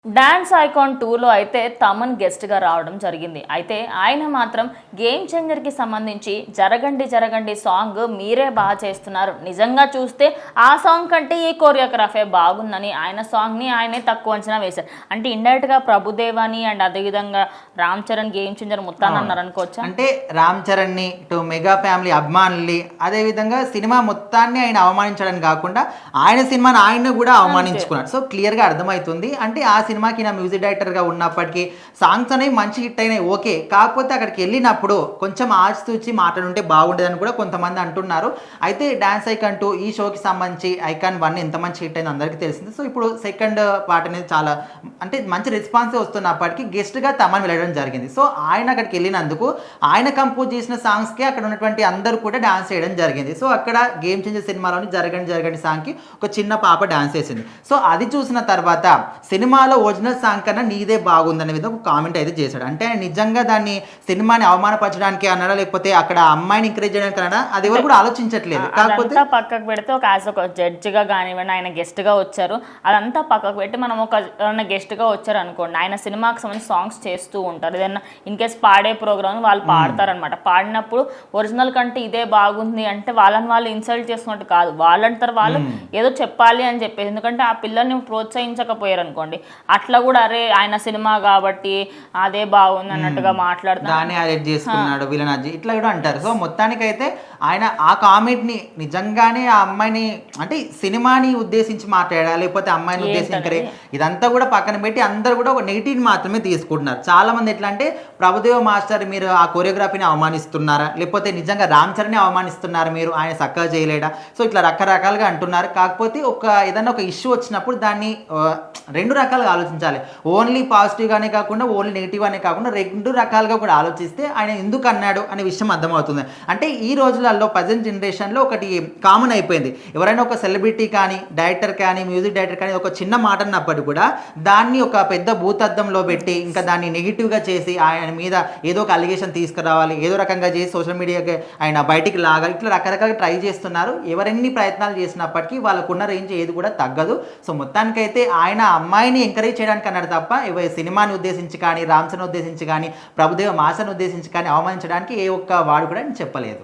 Dance icon 2లో అయితే తమన్ గెస్ట్గా రావడం జరిగింది. అయితే ఆయన మాత్రం గేమ్ చేంజర్కి సంబంధించి జరగండి జరగండి సాంగ్ మీరే బాగా చేస్తున్నారు, నిజంగా చూస్తే ఆ సాంగ్ కంటే ఈ కోరియోగ్రాఫే బాగుందని ఆయన సాంగ్ని ఆయనే తక్కువ అంచనా వేశారు. అంటే ఇండైరెక్ట్గా ప్రభుదేవాని అండ్ అదేవిధంగా రామ్ చరణ్ గేమ్ చేంజర్ మొత్తాన్ని అన్నారు అనుకోవచ్చా? అంటే రామ్ చరణ్ని ఇటు మెగా ఫ్యామిలీ అభిమానుల్ని అదేవిధంగా సినిమా మొత్తాన్ని ఆయన అవమానించడానికి కాకుండా ఆయన సినిమాని ఆయన కూడా అవమానించుకున్నాడు. సో క్లియర్గా అర్థమవుతుంది. అంటే ఆ సినిమాకి నా మ్యూజిక్ డైరెక్టర్గా ఉన్నప్పటికీ సాంగ్స్ అనేవి మంచి హిట్ అయినాయి, ఓకే. కాకపోతే అక్కడికి వెళ్ళినప్పుడు కొంచెం ఆచితూచి మాట్లాడుంటే బాగుండేదని కూడా కొంతమంది అంటున్నారు. అయితే డాన్స్ ఐకాన్ 2 ఈ షోకి సంబంధించి ఐకాన్ 1 ఎంత మంచి హిట్ అయింది అందరికీ తెలిసింది. సో ఇప్పుడు సెకండ్ పార్ట్ అనేది చాలా అంటే మంచి రెస్పాన్స్ వస్తున్నప్పటికీ గెస్ట్గా తమన్ వెళ్ళడం జరిగింది. సో ఆయన అక్కడికి వెళ్ళినందుకు ఆయన కంపోజ్ చేసిన సాంగ్స్కి అక్కడ ఉన్నటువంటి అందరూ కూడా డాన్స్ చేయడం జరిగింది. సో అక్కడ గేమ్ చేంజర్ సినిమాలోని జరగండి జరగండి సాంగ్కి ఒక చిన్న పాప డాన్స్ చేసింది. సో అది చూసిన తర్వాత సినిమాలో ఒరిజినల్ సాంగ్ కన్నా నీదే బాగుందనే విధంగా ఒక కామెంట్ అయితే చేశాడు. అంటే నిజంగా దాన్ని సినిమాని అవమానపరచడానికి అన్నాడా లేకపోతే అక్కడ అమ్మాయిని ఎంకరేజ్ చేయడానికి అన్నాడా అది ఎవరు కూడా ఆలోచించట్లేదు. కాకపోతే పక్కకు పెడితే ఒక జడ్జిగా కానివ్వండి, ఆయన గెస్ట్గా వచ్చారు, అదంతా పక్కకు పెట్టి మనం ఒక గెస్ట్గా వచ్చారు అనుకోండి, ఆయన సినిమాకి సంబంధించి సాంగ్స్ చేస్తూ ఉంటారు. ఏదైనా ఇన్ కేస్ పాడే ప్రోగ్రామ్ వాళ్ళు పాడతారనమాట. పాడినప్పుడు ఒరిజినల్ కంటే ఇదే బాగుంది అంటే వాళ్ళని వాళ్ళు ఇన్సల్ట్ చేసుకున్నట్టు కాదు, వాళ్ళంటారు వాళ్ళు ఏదో చెప్పాలి అని చెప్పేసి. ఎందుకంటే ఆ పిల్లల్ని ప్రోత్సహించకపోయారు అనుకోండి, అట్లా కూడా అరే ఆయన సినిమా కాబట్టి అదే బాగుంది అన్నట్టుగా మాట్లాడుతారు, దాన్ని అరెస్ట్ చేసుకున్నాడు విలనాజీ ఇట్లా కూడా అంటారు. సో మొత్తానికైతే ఆయన ఆ కామెంట్ని నిజంగానే ఆ అమ్మాయిని అంటే సినిమాని ఉద్దేశించి మాట్లాడా లేకపోతే అమ్మాయిని ఉద్దేశించరే ఇదంతా కూడా పక్కన పెట్టి అందరూ కూడా ఒక నెగిటివ్ మాత్రమే తీసుకుంటున్నారు. చాలా మంది ఎట్లా అంటే ప్రభుదేవ మాస్టర్ మీరు ఆ కొరియోగ్రఫీని అవమానిస్తున్నారా లేకపోతే నిజంగా రామ్ చరణ్ని అవమానిస్తున్నారా, మీరు ఆయన చక్కగా చేయలేడా, సో ఇట్లా రకరకాలుగా అంటున్నారు. కాకపోతే ఏదైనా ఒక ఇష్యూ వచ్చినప్పుడు దాన్ని రెండు రకాలుగా ఆలోచించాలి. ఓన్లీ పాజిటివ్గానే కాకుండా ఓన్లీ నెగిటివ్గానే కాకుండా రెండు రకాలుగా కూడా ఆలోచిస్తే ఆయన ఎందుకు అన్నాడు అనే విషయం అర్థమవుతుంది. అంటే ఈ రోజులలో ప్రజెంట్ జనరేషన్లో ఒకటి కామన్ అయిపోయింది, ఎవరైనా ఒక సెలబ్రిటీ కానీ డైరెక్టర్ కానీ మ్యూజిక్ డైరెక్టర్ కానీ ఒక చిన్న మాట అన్నప్పటికీ కూడా దాన్ని ఒక పెద్ద భూతద్దంలో పెట్టి ఇంకా దాన్ని నెగిటివ్గా చేసి ఆయన మీద ఏదో ఒక అలిగేషన్ తీసుకురావాలి, ఏదో రకంగా చేసి సోషల్ మీడియాకి ఆయన బయటికి లాగాలి, ఇట్లా రకరకాలుగా ట్రై చేస్తున్నారు. ఎవరెన్ని ప్రయత్నాలు చేసినప్పటికీ వాళ్ళకున్న రేంజ్ ఏది కూడా తగ్గదు. సో మొత్తానికైతే ఆయన అమ్మాయిని ఎంకరేజ్ చేయడానికి అన్నాడు తప్ప సినిమాని ఉద్దేశించి కానీ రామ్ చరణ్ ఉద్దేశించి కానీ ప్రభుదేవ మాసను ఉద్దేశించి కానీ అవమానించడానికి ఏ ఒక్క వాడు కూడా చెప్పలేదు.